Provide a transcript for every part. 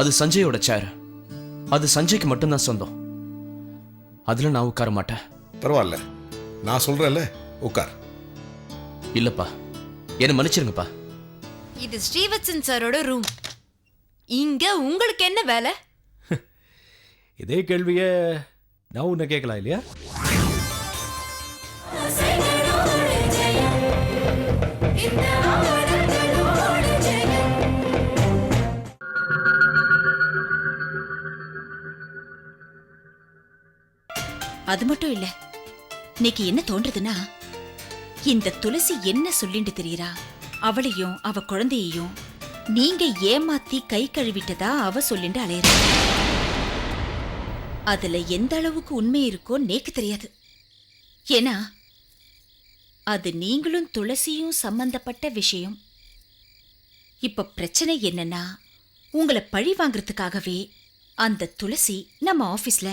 அது சஞ்சயோட சேர். அது சஞ்சய்க்கு மட்டும்தான் சொந்தம். அதுல நான் உட்கார மாட்டேன். பரவாயில்ல, நான் சொல்றேன்ல, உட்கார். இல்லப்பா, என்ன மன்னிச்சிருங்கப்பா. இது ஸ்ரீவத்சன் சாரோட ரூம். இங்க உங்களுக்கு என்ன வேலை? இதே கேள்விய நான் உன்னை கேட்கலாம் இல்லையா? அது மட்டும் இல்ல, இன்னைக்கு என்ன தோன்றதுன்னா, இந்த துளசி என்ன சொல்லிட்டு தெரியறா, அவளையும் அவ குழந்தையையும் நீங்க ஏமாத்தி கை கழுவிட்டதா அவ சொல்லிட்டு அலையறா. அதுல எந்த அளவுக்கு உண்மை இருக்கோ நேக்கு தெரியாது. ஏன்னா அது நீங்களும் துளசியும் சம்பந்தப்பட்ட விஷயம். இப்ப பிரச்சனை என்னன்னா, உங்களை பழி வாங்கறதுக்காகவே அந்த துளசி நம்ம ஆபீஸ்ல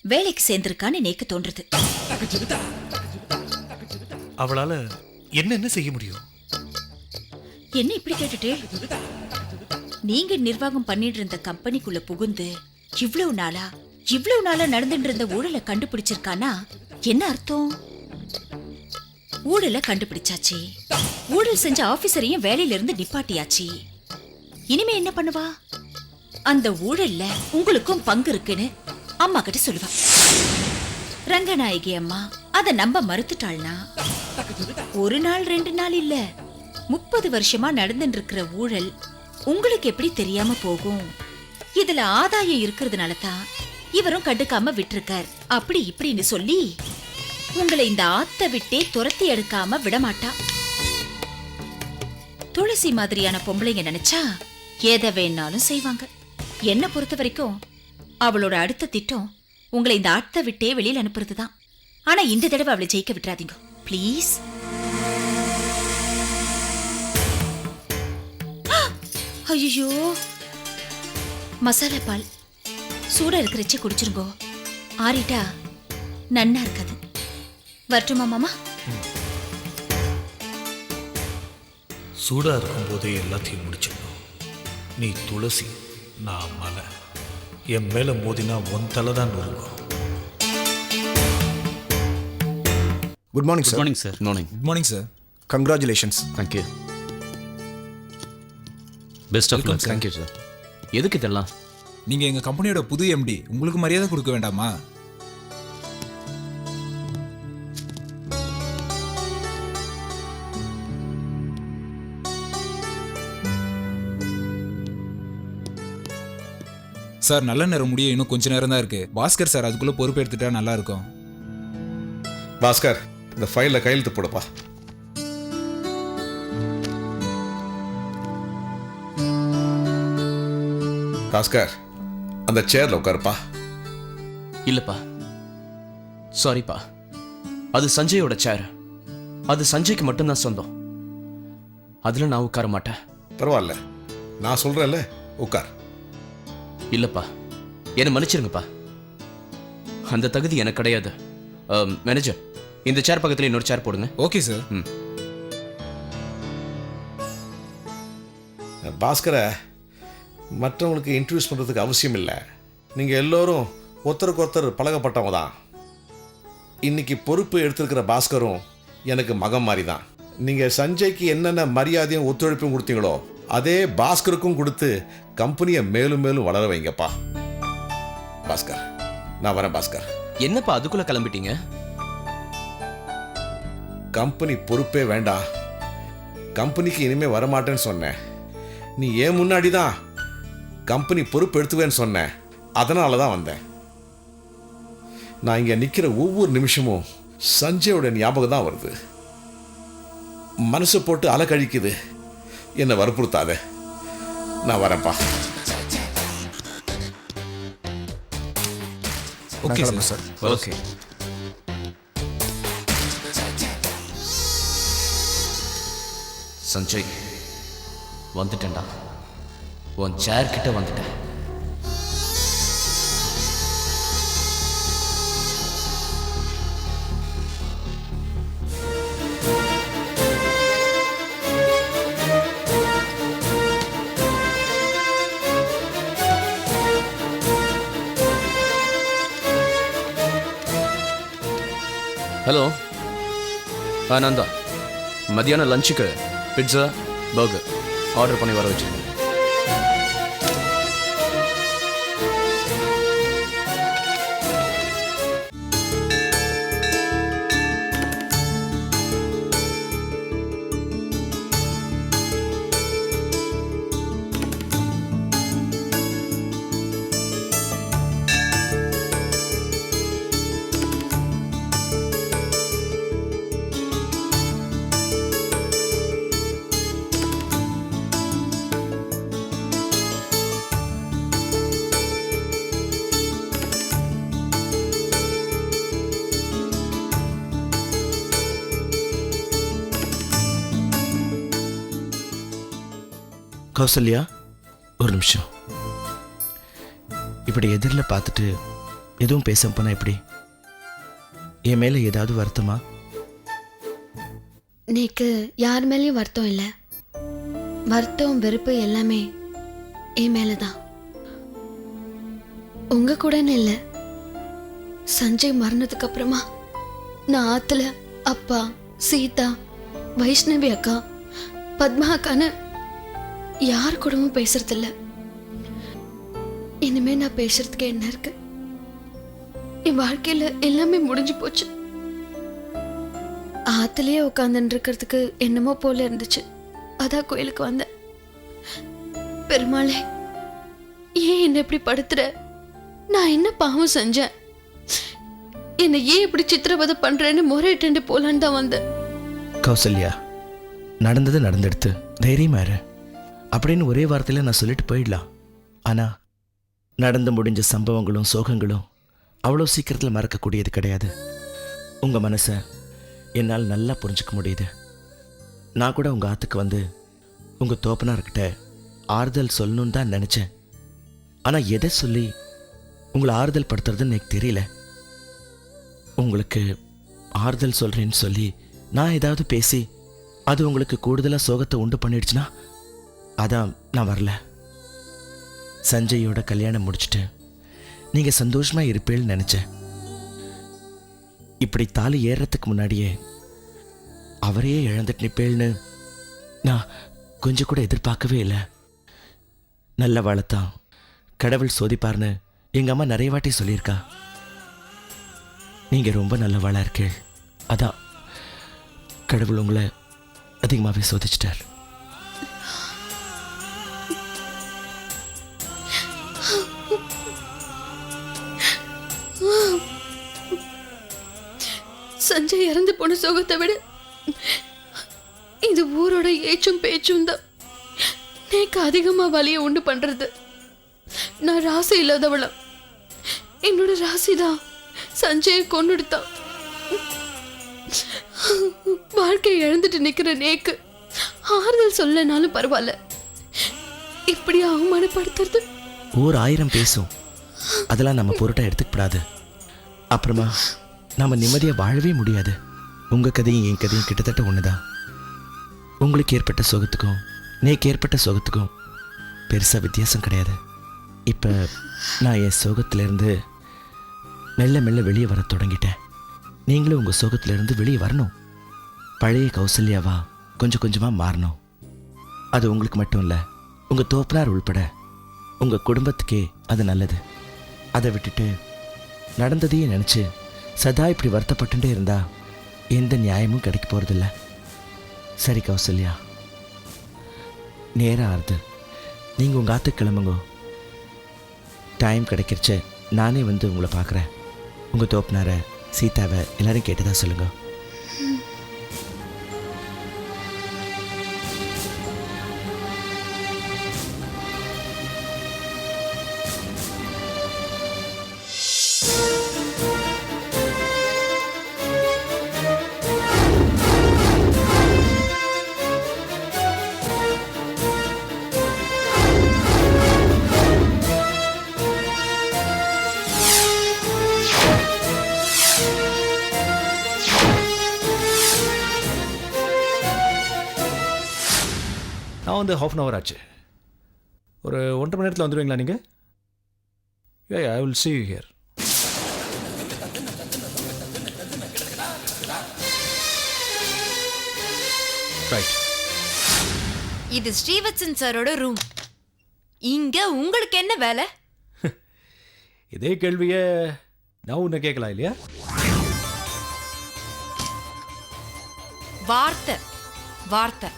வேலைக்கு சேர்ந்திருக்கான்னு நேக்கு தோன்றது. அவளால என்ன செய்ய முடியும்? என்ன இப்படி கேட்டுட்டே? நீங்க நிர்வாகம் பண்ணிட்டு இருந்த கம்பெனிக்குள்ள புகுந்து இவ்வளவு நாளா நடந்துட்டு இருந்த ஊழலை கண்டுபிடிச்சிருக்கானா என்ன அர்த்தம்? ஊழலை கண்டுபிடிச்சாச்சு, ஊழல் செஞ்ச ஆபீசரையும் வேலையில இருந்து நிப்பாட்டியாச்சு. இனிமே என்ன பண்ணுவா? அந்த ஊழல்ல உங்களுக்கும் பங்கு இருக்குன்னு அம்மா கிட்ட சொல்லுவா. ரங்கநாயகி அம்மா அத நம்ப மறுத்துட்டாள்னா, ஒரு நாள் 2 நாள் இல்ல, 30 வருஷமா நடந்துட்டு இருக்கிற ஊழல் உங்களுக்கு எப்படி தெரியாம போகும்? இதுல ஆதாயம் இருக்கிறதுனால தான் இவரும் கண்டுக்காம விட்டுருக்கார். அப்படி இப்படின்னு சொல்லி உங்களை இந்த ஆத்த விட்டே துரத்தி எடுக்காம விடமாட்டா. துளசி மாதிரியான பொம்பளைங்க நினைச்சா எதை வேணாலும் செய்வாங்க. என்ன பொறுத்த வரைக்கும் அவளோட அடுத்த திட்டம் உங்களை இந்த ஆத்த விட்டே வெளியில் அனுப்புறதுதான். ஆனா இந்த தடவை அவளை ஜெயிக்க விட்டுறாதீங்க பிளீஸ். ஐயோ, மசாலா பால் சூடா இருக்கிறச்சே குடிச்சிருங்கோ, ஆறிட்டா நன்னா இருக்காது. வரட்டுமா மாமா? சூடா இருக்கும் போதே எல்லாத்தையும் முடிச்சிடணும். நீ துளசி, நான் மலை. என் மேல மோதினா உன் தலைதான் நொறுங்கும். Good morning sir. Morning sir. Morning. Good morning sir. Congratulations. Thank you. Best of luck. Thank you sir. எதுக்கு இதெல்லாம்? நீங்கள் எங்கள் கம்பெனியோட புது எம்டி, உங்களுக்கு மரியாதை கொடுக்க வேண்டாமா? சார், நல்ல நேரம் முடிய இன்னும் கொஞ்ச நேரம் தான் இருக்கு. பாஸ்கர் சார் அதுக்குள்ள பொறுப்பு எடுத்துட்டா நல்லா இருக்கும். பாஸ்கர், இந்த ஃபைலில் கையெழுத்து போடுப்பா. பாஸ்கர், அந்த சேர்ல உட்காருப்பா. இல்லப்பா, சாரிப்பா, அது சஞ்சயோட சேர். அது சஞ்சய்க்கு மட்டும்தான் சொந்தம். அதுல நான் உட்கார மாட்டேன். பரவாயில்ல, நான் சொல்றேன்ல, உட்கார். இல்லப்பா, என்ன மன்னிச்சிருங்கப்பா. அந்த தகுதி எனக்கு கிடையாது. மேனேஜர், இந்த சேர் பக்கத்துல இன்னொரு சேர் போடுங்க. Okay sir. பாஸ்கரை மற்றவங்களுக்கு இன்ட்ரடியூஸ் பண்ணுறதுக்கு அவசியம் இல்லை. நீங்கள் எல்லோரும் ஒருத்தருக்கு ஒருத்தர் பழகப்பட்டவங்க தான். இன்னைக்கு பொறுப்பு எடுத்திருக்கிற பாஸ்கரும் எனக்கு மகன் மாதிரி தான். நீங்கள் சஞ்சய்க்கு என்னென்ன மரியாதையும் ஒத்துழைப்பும் கொடுத்தீங்களோ அதே பாஸ்கருக்கும் கொடுத்து கம்பெனியை மேலும் மேலும் வளர வைங்கப்பா. பாஸ்கர், நான் வரேன். பாஸ்கர், என்னப்பா அதுக்குள்ள கிளம்பிட்டீங்க? கம்பெனி பொறுப்பே வேண்டாம், கம்பெனிக்கு இனிமே வரமாட்டேன்னு சொன்னேன். நீ ஏன் முன்னாடி தான் கம்பெனி பொறுப்பு எடுத்துவேன்னு சொன்னேன். அதனால தான் வந்தேன். நான் இங்கே நிற்கிற ஒவ்வொரு நிமிஷமும் சஞ்சயோட ஞாபகம் தான் வருது. மனசை போட்டு அலை கழிக்குது. என்னை வற்புறுத்தாத, நான் வரேன்ப்பா. Okay sir. ஓகே. சஞ்சய், வந்துட்டேன்டா. உன் சேர் கிட்ட வந்துட்டேன். ஹலோ நான் தான் மதியானம் லஞ்சுக்கு பிட்ஸா பர்கர் ஆர்டர் பண்ணி வர வச்சிருக்கேன். கௌசல்யா, ஒரு நிமிஷம். இப்படி எதிரில் பார்த்துட்டு எதுவும் பேச போனா எப்படி? என் மேலே ஏதாவது வருத்தமா? நேக்கு யார் மேலேயும் வருத்தம் இல்லை. வருத்தம் வெறுப்பு எல்லாமே என் மேலே தான். உங்க கூடன்னு இல்லை. சஞ்சய் மரணத்துக்கு அப்புறமா நான் ஆத்துல அப்பா, சீதா, வைஷ்ணவி அக்கா, பத்மா அக்கான்னு யார் கூடவும் பேசுறதில்ல. இனிமே நான் பேசுறதுக்கு என்ன இருக்கு? என் வாழ்க்கையில எல்லாமே முடிஞ்சு போச்சு. ஆத்துலயே உட்காந்துட்டு இருக்கிறதுக்கு என்னமோ போல இருந்துச்சு. அதான் கோயிலுக்கு வந்தேன். பெருமாளே, ஏன் என்ன இப்படி படுத்துற? நான் என்ன பாவம் செஞ்சேன்? என்னை ஏன் இப்படி சித்திரவதை பண்றேன்னு முறையிட்டு போலான்னு தான் வந்தேன். கௌசல்யா, நடந்தது நடந்தெடுத்து தைரியமா இரு அப்படின்னு ஒரே வார்த்தையில் நான் சொல்லிட்டு போயிடலாம். ஆனால் நடந்து முடிஞ்ச சம்பவங்களும் சோகங்களும் அவ்வளோ சீக்கிரத்தில் மறக்கக்கூடியது கிடையாது. உங்கள் மனசை என்னால் நல்லா புரிஞ்சுக்க முடியுது. நான் கூட உங்கள் ஆற்றுக்கு வந்து உங்கள் தோப்பனார்கிட்ட ஆறுதல் சொல்லணுன்னு தான் நினச்சேன். ஆனால் எதை சொல்லி உங்களை ஆறுதல் படுத்துறதுன்னு எனக்கு தெரியல. உங்களுக்கு ஆறுதல் சொல்கிறேன்னு சொல்லி நான் ஏதாவது பேசி அது உங்களுக்கு கூடுதலாக சோகத்தை உண்டு பண்ணிடுச்சுன்னா அதான் நான் வரல. சஞ்சயோட கல்யாணம் முடிச்சுட்டு நீங்கள் சந்தோஷமாக இருப்பேன்னு நினச்சேன். இப்படி தாலி ஏறுறதுக்கு முன்னாடியே அவரையே இழந்துட்டு நிப்பேள்னு நான் கொஞ்சம் கூட எதிர்பார்க்கவே இல்லை. நல்ல வாழத்தான் கடவுள் சோதிப்பார்னு எங்கள் அம்மா நிறைய வாட்டி சொல்லியிருக்கா. நீங்கள் ரொம்ப நல்ல வாழா இருக்கீள். அதான் கடவுள் உங்களை அதிகமாகவே சோதிச்சிட்டார். சஞ்சய் இறந்து போன சோகத்தை விட இது ஊரோட ஏச்சும் பேச்சும் தான் எனக்கு அதிகமா வலியை உண்டு பண்றது. நான் ராசி இல்லாதவளம். என்னோட ராசி தான் சஞ்சயை கொன்னுடுத்தான். வாழ்க்கையை இழந்துட்டு நிக்கிற நேக்கு ஆறுதல் சொல்லனாலும் பரவாயில்ல, இப்படி அவமானப்படுத்துறது. ஊர் 1000 பேசும், அதெல்லாம் நம்ம பொருட்டா எடுத்துக்கப்படாது. அப்புறமா நம்ம நிம்மதியாக வாழவே முடியாது. உங்கள் கதையும் என் கதையும் கிட்டத்தட்ட ஒன்று தான். உங்களுக்கு ஏற்பட்ட சோகத்துக்கும் நேக்கு ஏற்பட்ட சோகத்துக்கும் பெருசாக வித்தியாசம் கிடையாது. இப்போ நான் என் சோகத்திலேருந்து மெல்ல மெல்ல வெளியே வர தொடங்கிட்டேன். நீங்களும் உங்கள் சோகத்திலேருந்து வெளியே வரணும். பழைய கௌசல்யாவா கொஞ்சம் கொஞ்சமாக மாறணும். அது உங்களுக்கு மட்டும் இல்லை, உங்கள் தோப்பனார் உள்பட உங்கள் குடும்பத்துக்கே அது நல்லது. அதை விட்டுட்டு நடந்ததையே நினச்சி சதா இப்படி வருத்தப்பட்டுட்டே இருந்தா எந்த நியாயமும் கிடைக்க போகிறதில்ல. சரி கௌசல்யா, நேரம் ஆறுது. நீங்கள் உங்கள் ஆற்றுக்கு கிளம்புங்க. டைம் கிடைக்கிறச்ச நானே வந்து உங்களை பார்க்குறேன். உங்கள் தோப்பனாரை, சீதாவை எல்லாரும் கேட்டுதான் சொல்லுங்கள். நான் வந்து ½ அன் ஹவர் ஆச்சு. ஒரு 1.5 மணி நேரத்தில் வந்துடுவீங்களா நீங்கள்? I will see you here. Right. இது ஸ்ரீவத்சன் சாரோட ரூம். இங்க உங்களுக்கு என்ன வேலை? இதே கேள்வியை நான் உன்னை கேட்கலாம் இல்லையா? வார்த்தை வார்த்தை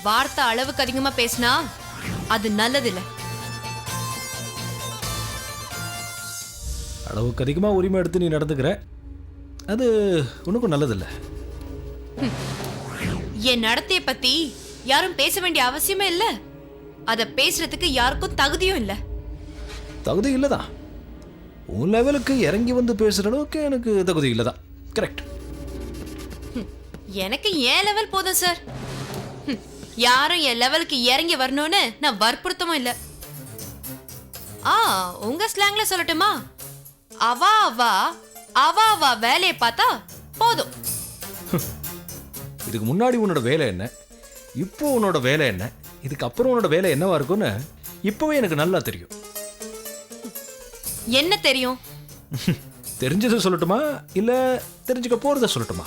வார்த்தை அளவுக்கு அதிகமா பேசினா அது நல்லதில்ல. அளவுக்கு அதிகமாக உரிமை எடுத்து நீ நடந்துக்கிற, அது உனக்கும் நல்லதில்லை. என் நடத்தைய பத்தி யாரும் பேச வேண்டிய அவசியமே இல்ல. அத பேசுறதுக்கு யாருக்கும் தகுதியும் இல்ல. தகுதி இல்லைதான். உன் லெவலுக்கு இறங்கி வந்து பேசுகிற அளவுக்கு எனக்கு தகுதி இல்லைதான். கரெக்ட். எனக்கு என் லெவல் போதும் சார். யாரும் என் லெவலுக்கு இறங்கி வரணும்னு நான் வற்புறுத்தவும் இல்ல. உங்க ஸ்லாங்ல சொல்லட்டுமா? அவா அவா அவா அவா வேலையை பார்த்தா போதும். இதுக்கு முன்னாடி உன்னோட வேலை என்ன, இப்போ உன்னோட வேலை என்ன, இதுக்கு அப்புறம் உன்னோட வேலை என்னவா இருக்கும்னு இப்போவே எனக்கு நல்லா தெரியும். என்ன தெரியும்? தெரிஞ்சதை சொல்லட்டுமா இல்லை தெரிஞ்சுக்க போகிறத சொல்லட்டுமா?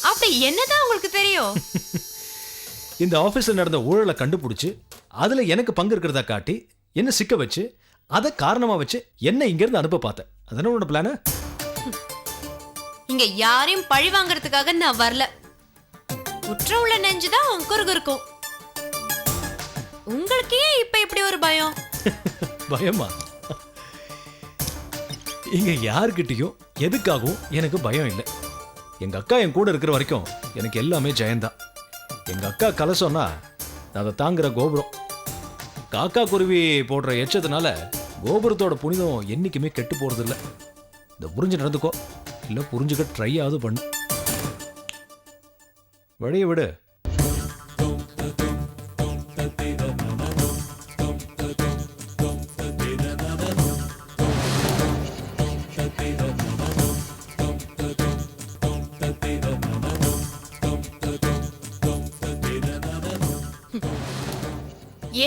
அப்படி என்னதான் உங்களுக்கு தெரியும்? இந்த ஆஃபீஸில் நடந்த ஊழலை கண்டுபிடிச்சி அதில் எனக்கு பங்கு இருக்கிறதா காட்டி என்ன சிக்க வச்சு அதை காரணமாக வச்சு என்ன இங்கேருந்து அனுப்ப பார்த்தேன். அதானே உன்னோட பிளானு? இங்க யாரையும் பழி வாங்குறதுக்காக நான் வரல. குற்றம் உள்ள நெஞ்சுதான் குறுகு இருக்கும். உங்களுக்கு ஏன் இப்ப இப்படி ஒரு பயம்? பயமா? இங்க யாருக்கிட்டையும் எதுக்காகவும் எனக்கு பயம் இல்லை. எங்க அக்கா என் கூட இருக்கிற வரைக்கும் எனக்கு எல்லாமே ஜெயந்தான். எங்க அக்கா கலசம்னா அதை தாங்குற கோபுரம். காக்கா குருவி போடுற எச்சத்தினால கோபுரத்தோட புனிதம் என்னைக்குமே கெட்டு போறது இல்லை. இந்த புரிஞ்சு நடந்துக்கோ, இல்லை புரிஞ்சுக்க ட்ரை ஆகுது பண்ணு. வழியை விடு.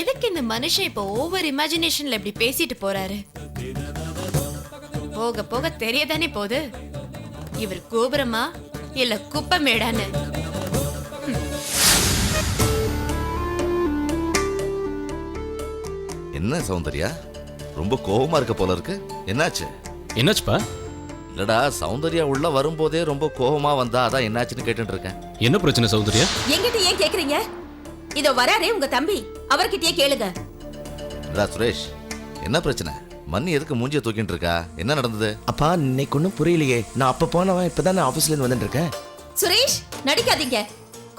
எதுக்கு இந்த மனுஷன் இப்ப ஓவர் இமேஜினேஷன்ல இப்படி பேசிட்டு போறாரு? போக போக தெரியதானே போகுது இவர் கோபுரமா இல்ல குப்பை மேடான்னு. என்ன சௌந்தர்யா, ரொம்ப கோபமா இருக்க போல இருக்கு. என்னாச்சு? என்னாச்சுப்பா? இல்லடா, சௌந்தர்யா உள்ள வரும்போதே ரொம்ப கோபமா வந்தா, அதான் என்னாச்சுன்னு கேட்டுட்டு இருக்கேன். என்ன பிரச்சனை சௌந்தர்யா? எங்கிட்ட ஏன் கேக்குறீங்க? இதோ வராரே உங்க தம்பி, அவர்கிட்டயே கேளுங்க. சுரேஷ், என்ன பிரச்சனை? மண்ணி எதுக்கு மூஞ்சிய தூக்கிட்டு இருக்கா? என்ன நடந்தது? அப்பா இன்னைக்கு ஒன்றும் புரியலையே. நான் அப்போ போனவன் இப்போ தான் ஆஃபீஸ்ல இருந்து வந்துட்டு இருக்கேன். சுரேஷ், நடிக்காதீங்க.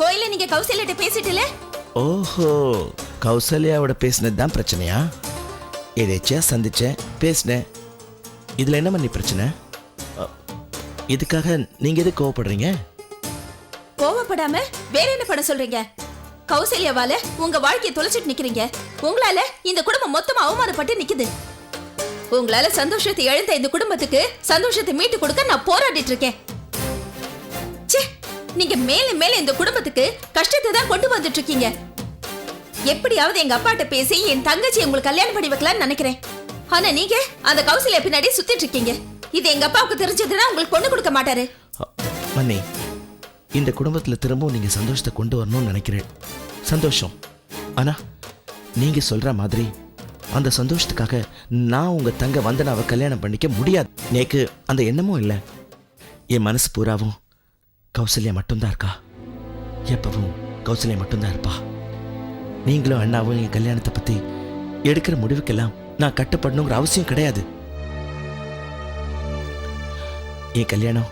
கோயில நீங்க கௌசல்யிட்ட பேசிட்டல? ஓஹோ, கௌசல்யாவோட பேசினது தான் பிரச்சனையா? எதேச்சியா சந்திச்சேன், பேசினேன். இதில் என்ன பண்ணி பிரச்சனை? இதுக்காக நீங்க எது கோவப்படுறீங்க? கோவப்படாம வேற என்ன பண்ண சொல்றீங்க? கௌசல்யாவால உங்க வாழ்க்கையை தொலைச்சிட்டு நிக்கிறீங்க. உங்களால இந்த குடும்பம் மொத்தமா அவமானப்பட்டு நிக்குது. உங்களால சந்தோஷத்தை இழந்த இந்த குடும்பத்துக்கு சந்தோஷத்தை மீட்டு கொடுக்க நான் போராடிட்டு இருக்கேன். நீங்க மேல மேல இந்த குடும்பத்துக்கு கஷ்டத்தை தான் கொண்டு வந்துட்டு இருக்கீங்க. எப்படியாவது எங்க அப்பாட்ட பேசி என் தங்கச்சி உங்களுக்கு கல்யாணம் பண்ணி வைக்கலாம்னு நினைக்கிறேன். ஆனா நீங்க அந்த கௌசல்யா பின்னாடி சுத்திட்டு இருக்கீங்க. இது எங்க அப்பாவுக்கு தெரிஞ்சதுன்னா உங்களுக்கு பொண்ணு கொடுக்க மாட்டாரு. மன்னி, இந்த குடும்பத்தில் திரும்பவும் நீங்க சந்தோஷத்தை கொண்டு வரணும்னு நினைக்கிறேன். சந்தோஷம். ஆனா நீங்க சொல்ற மாதிரி அந்த சந்தோஷத்துக்காக நான் உங்க தங்க வந்தனாவை கல்யாணம் பண்ணிக்க முடியாது. நேக்கு அந்த எண்ணமும் இல்லை. என் மனசு பூராவும் கௌசல்யா மட்டும்தான் இருக்கா. எப்பவும் கௌசல்யா மட்டும்தான் இருப்பா. நீங்களும் அண்ணாவும் என் கல்யாணத்தை பத்தி எடுக்கிற முடிவுக்கெல்லாம் நான் கட்டுப்படணுங்கிற அவசியம் கிடையாது. என் கல்யாணம்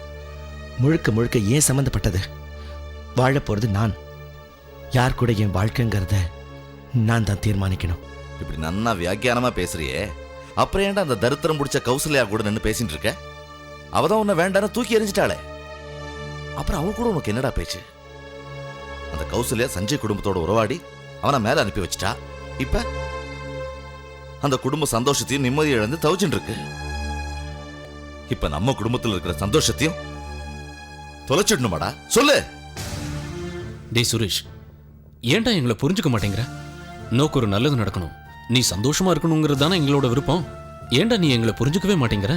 முழுக்க முழுக்க ஏன் சம்பந்தப்பட்டது. வாழ போறது நான். யார் கூட என் வாழ்க்கைங்கிறத நான் தான் தீர்மானிக்கணும். இப்படி நன்னா வியாக்கியானமா பேசுறியே, அப்புறம் ஏன்டா அந்த தரித்திரம் பிடிச்ச கௌசல்யா கூட நின்று பேசிட்டு இருக்க? அவதான் உன்னை வேண்டான்னு தூக்கி எறிஞ்சிட்டாளே, அப்புறம் அவ கூட உனக்கு என்னடா பேச்சு? அந்த கௌசல்யா சஞ்சய் குடும்பத்தோட உறவாடி அவனை மேல அனுப்பி வச்சிட்டா. இப்ப அந்த குடும்ப சந்தோஷத்தையும் நிம்மதியை இழந்து தவிச்சுட்டு இருக்கு. இப்ப நம்ம குடும்பத்தில் இருக்கிற சந்தோஷத்தையும் தொலைச்சிடணுமாடா? சொல்லு. டேய் சுரேஷ், ஏன்டா எங்களை புரிஞ்சுக்க மாட்டேங்கிற? நோக்கு ஒரு நல்லது நடக்கணும், நீ சந்தோஷமா இருக்கணுங்கிறது தானே எங்களோட விருப்பம். ஏன்டா நீ எங்களை புரிஞ்சுக்கவே மாட்டேங்கிற?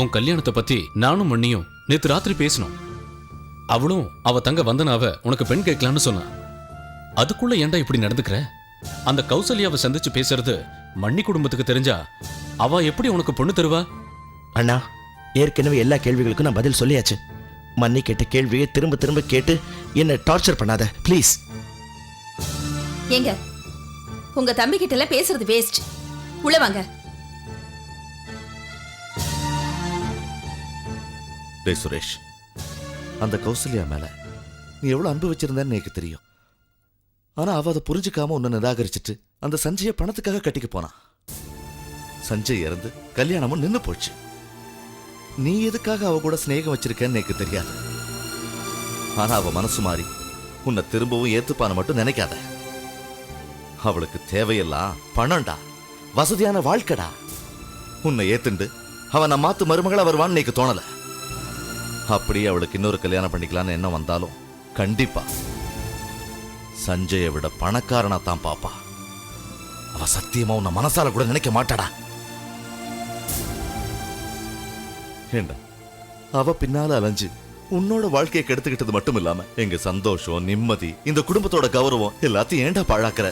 உன் கல்யாணத்தை பத்தி நானும் மண்ணியும் நேத்து ராத்திரி பேசணும். அவளும் அவ தங்க வந்தனாவ உனக்கு பெண் கேட்கலான்னு சொன்னா. அதுக்குள்ள ஏன்டா இப்படி நடந்துக்கிற? அந்த கௌசல்யாவை சந்திச்சு பேசுறது மண்ணி குடும்பத்துக்கு தெரிஞ்சா அவ எப்படி உனக்கு பொண்ணு தருவா? அண்ணா, ஏற்கனவே எல்லா கேள்விகளுக்கும் நான் பதில் சொல்லியாச்சு. மன்னி கேட்ட கேள்வியை திரும்ப திரும்ப கேட்டு என்ன டார்ச்சர் பண்ணாத ப்ளீஸ். ஏங்க, உங்க தம்பி கிட்ட எல்லாம் பேசுறது வேஸ்ட். உள்ள வாங்க. டேய் சுரேஷ், அந்த கௌசல்யா மேல நீ எவ்வளவு அன்பு வச்சிருந்தன்னு எனக்கு தெரியும். ஆனா அவ அதை புரிஞ்சுக்காம உன்னை நிராகரிச்சிட்டு அந்த சஞ்சயை பணத்துக்காக கட்டிக்க போனான். சஞ்சய் இறந்து கல்யாணமும் நின்னு போச்சு. நீ எதுக்காக அவ கூட சிநேகம் வச்சிருக்கன்னு எனக்கு தெரியாது. ஆனா அவ மனசு மாறி உன்னை திரும்பவும் ஏத்துப்பான்னு மட்டும் நினைக்காத. அவளுக்கு தேவையெல்லாம் பணம்டா, வசதியான வாழ்க்கைடா. உன்னை ஏத்துண்டு அவன் நம்ம மாத்து மருமகளா வருவான்னு எனக்கு தோணல. அப்படியே அவளுக்கு இன்னொரு கல்யாணம் பண்ணிக்கலான்னு என்ன வந்தாலும் கண்டிப்பா சஞ்சயை விட பணக்காரனா தான் பாப்பா. அவ சத்தியமா உன்னை மனசால கூட நினைக்க மாட்டாடா. ஏண்டா, அவ பின்னால அலைஞ்சு உன்னோட வாழ்க்கையை கெடுத்துக்கிட்டது மட்டும் இல்லாம எங்க சந்தோஷம், நிம்மதி, இந்த குடும்பத்தோட கௌரவம் எல்லாத்தையும் ஏண்டா பாழாக்குற?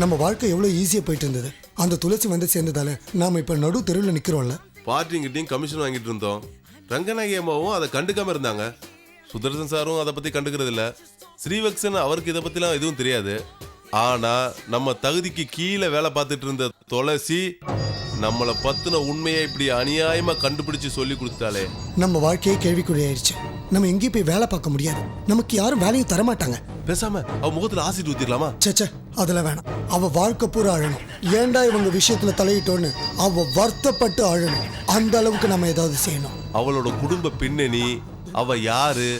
நம்ம வாழ்க்கை எவ்வளவு ஈஸியா போயிட்டு இருந்தது. அந்த துளசி வந்து சேர்ந்ததால நாம இப்ப நடு தெருவில் நிக்கிறோம்ல. பார்ட்டிங்கிட்டையும் கமிஷன் வாங்கிட்டு இருந்தோம். ரங்கநாயகி அம்மாவும் அதை கண்டுக்காம இருந்தாங்க. சுதர்சன் சாரும் அதை பத்தி கண்டுக்கிறது இல்ல. ஸ்ரீவக்சன் அவருக்கு இதை பத்திலாம் எதுவும் தெரியாது. ஆனா நம்ம தகுதிக்கு கீழே வேலை பார்த்துட்டு இருந்த துளசி நம்மளை பத்தின உண்மையை இப்படி அநியாயமா கண்டுபிடிச்சு சொல்லி கொடுத்தாலே நம்ம வாழ்க்கையே கேள்விக்குறி ஆயிடுச்சு. நம்ம எங்கேயும் போய் வேலை பார்க்க முடியாது. நமக்கு யாரும் வேலையும் தரமாட்டாங்க. பேசாம அவ முகத்துல ஆசிட் ஊத்திடலாமா? சேச்சே, அதெல்லாம் வேணாம். அவ வாழ்க்கை பூரா அழணும். ஏண்டா இவங்க விஷயத்துல தலையிட்டோன்னு அவ வருத்தப்பட்டு அழணும். அந்த அளவுக்கு நம்ம ஏதாவது செய்யணும். அவளோட குடும்ப பின்னணி, அவ யாரு,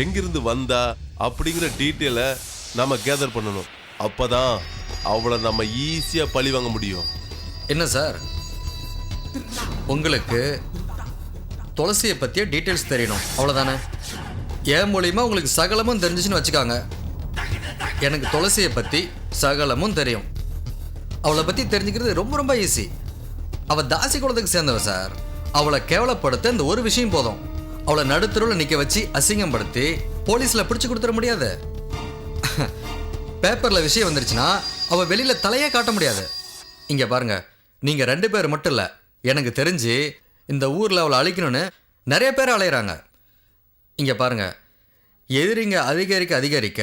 எங்கிருந்து வந்தா அப்படிங்கிற டீட்டெயிலை நம்ம கேதர் பண்ணணும். அப்பதான் அவளை நம்ம ஈஸியா பழி வாங்க முடியும். என்ன சார், உங்களுக்கு துளசியை பற்றிய டீட்டெயில்ஸ் தெரியணும், அவ்வளோதானே? என் மூலியமா உங்களுக்கு சகலமும் தெரிஞ்சிச்சுன்னு வச்சுக்காங்க. எனக்கு துளசியை பற்றி சகலமும் தெரியும். அவளை பற்றி தெரிஞ்சுக்கிறது ரொம்ப ரொம்ப ஈஸி. அவள் தாசி குலத்துக்கு சேர்ந்தவ சார். அவளை கேவலப்படுத்த இந்த ஒரு விஷயம் போதும். அவளை நடுத்தருவில் நிற்க வச்சு அசிங்கப்படுத்தி போலீஸில் பிடிச்சி கொடுத்துட முடியாது. பேப்பரில் விஷயம் வந்துருச்சுன்னா அவள் வெளியில் தலையே காட்ட முடியாது. இங்கே பாருங்க, நீங்கள் 2 பேர் மட்டும் இல்லை, எனக்கு தெரிஞ்சு இந்த ஊரில் அவளை அழிக்கணும்னு நிறைய பேர் அலையிறாங்க. இங்கே பாருங்க, எதிரிங்க அதிகரிக்க அதிகரிக்க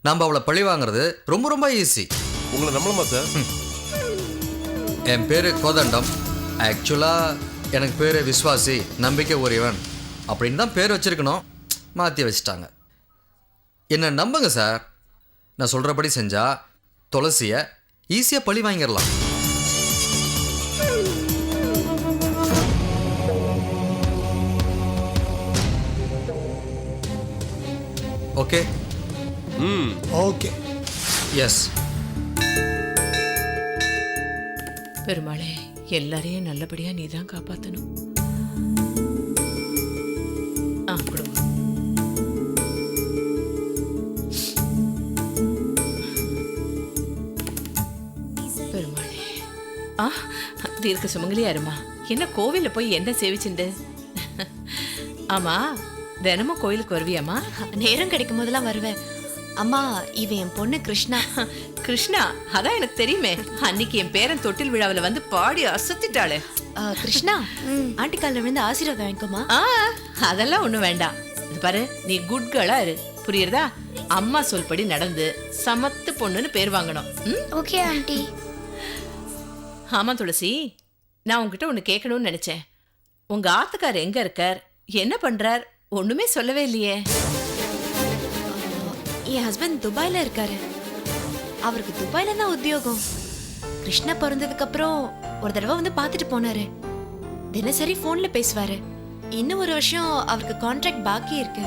நம்ம அவளை பழி வாங்குறது ரொம்ப ரொம்ப ஈஸி. உங்களை நம்பலாமா சார்? என் பேர் கோதண்டம். ஆக்சுவலாக எனக்கு பேர் விஸ்வாசி, நம்பிக்கை உரியவன் அப்படின்னு தான் பேர் வச்சிருக்கணும். மாற்றி வச்சுட்டாங்க. என்ன நம்புங்க சார், நான் சொல்கிறபடி செஞ்சால் துளசியை ஈஸியாக பழி வாங்கிடலாம். ஓகே? ஓகே. எஸ். பெருமாளே, எல்லாரையும் நல்லபடியா நீ தான் காப்பாற்றணும். கொடுங்க. பெருமாளே, தீர்க்க சுமங்கலியாருமா, என்ன கோவில்ல போய் என்ன சேவிச்சுண்டு? ஆமா, தினமும் கோயிலுக்கு வருவியாமா? நேரம் கிடைக்கும் போதெல்லாம் வருவேன். அம்மா, இவன் என் பொண்ணு கிருஷ்ணா. கிருஷ்ணா? அதான் எனக்கு தெரியுமே. அன்னைக்கு என் பேரன் தொட்டில் விழாவில் வந்து பாடி அசத்திட்டாளே. கிருஷ்ணா, ஆண்டி காலில் விழுந்து ஆசீர்வாதம் வாங்கிக்கோமா. அதெல்லாம் ஒண்ணும் வேண்டாம். இது பாரு, நீ குட் கேர்ளா இரு, புரியுறதா? அம்மா சொல்படி நடந்து சமத்து பொண்ணுன்னு பேர் வாங்கணும். Okay aunty. ஆமா துளசி, நான் உங்ககிட்ட ஒண்ணு கேட்கணும்னு நினைச்சேன். உங்க ஆத்துக்கார் எங்க இருக்கார், என்ன பண்றார்? ஒண்ணுமே சொல்லவே இல்லையே. என் ஹஸ்பண்ட் துபாயில இருக்காரு. அவருக்கு துபாயில தான் உத்தியோகம். கிருஷ்ணா பிறந்ததுக்கு அப்புறம் ஒரு தடவை வந்து பார்த்துட்டு போனாரு. தினசரி போன்ல பேசுவாரு. இன்னும் ஒரு வருஷம் அவருக்கு கான்ட்ராக்ட் பாக்கி இருக்கு.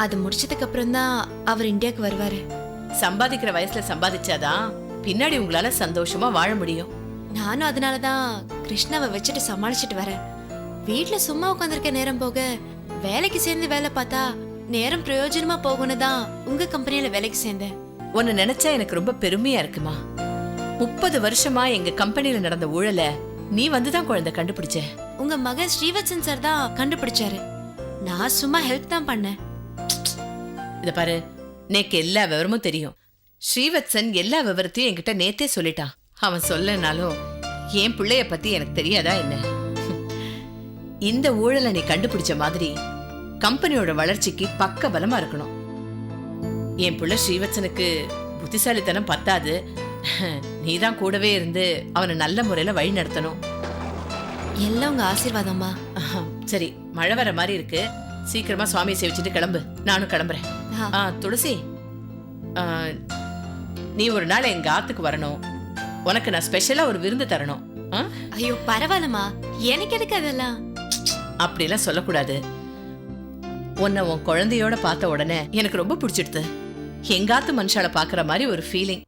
அது முடிச்சதுக்கு அப்புறம் தான் அவர் இந்தியாவுக்கு வருவாரு. சம்பாதிக்கிற வயசுல சம்பாதிச்சாதான் பின்னாடி உங்களால சந்தோஷமா வாழ முடியும். நானும் அதனாலதான் கிருஷ்ணாவை வச்சுட்டு சமாளிச்சுட்டு வரேன். வீட்டுல சும்மா உட்காந்துருக்க நேரம் போக வேலைக்கு சேர்ந்து வேலை பார்த்தா நேரம் பிரயோஜனமா போகணும் தான் உங்க கம்பெனியில வேலைக்கு சேர்ந்தேன். உன்னை நினைச்சா எனக்கு ரொம்ப பெருமையா இருக்குமா. 30 வருஷமா எங்க கம்பெனில நடந்த ஊழல நீ வந்துதான் குழந்தை கண்டுபிடிச்ச. உங்க மகன் ஸ்ரீவத்சன் சார் தான் கண்டுபிடிச்சாரு. நான் சும்மா ஹெல்ப் தான் பண்ணேன். இத பாரு, நேக்கு எல்லா விவரமும் தெரியும். ஸ்ரீவத்சன் எல்லா விவரத்தையும் என்கிட்ட நேத்தே சொல்லிட்டான். அவன் சொல்லனாலும் என் பிள்ளைய பத்தி எனக்கு தெரியாதா என்ன? இந்த ஊழலை நீ கண்டுபிடிச்ச மாதிரி கம்பெனியோட வளர்ச்சிக்கு பக்க பலமா இருக்கணும். என் பிள்ளை ஸ்ரீவத்சனுக்கு புத்திசாலித்தனம் பத்தாது, நீதான் கூடவே இருந்து அவனை நல்ல முறையில வழி நடத்தணும். எல்லாம் உங்க ஆசீர்வாதம்மா. சரி, மழை வர மாதிரி இருக்கு, சீக்கிரமா சுவாமியை சேவிச்சுட்டு கிளம்பு. நானும் கிளம்புறேன். துளசி, நீ ஒரு நாள் எங்க ஆத்துக்கு வரணும். உனக்கு நான் ஸ்பெஷலா ஒரு விருந்து தரணும். ஐயோ பரவாயில்லம்மா, எனக்கு எதுக்கு அதெல்லாம்? அப்படிலாம் சொல்லக்கூடாது. உன்னை உன் குழந்தையோட பார்த்த உடனே எனக்கு ரொம்ப பிடிச்சிடுது. எங்காத்து மனுஷால பாக்குற மாதிரி ஒரு ஃபீலிங்.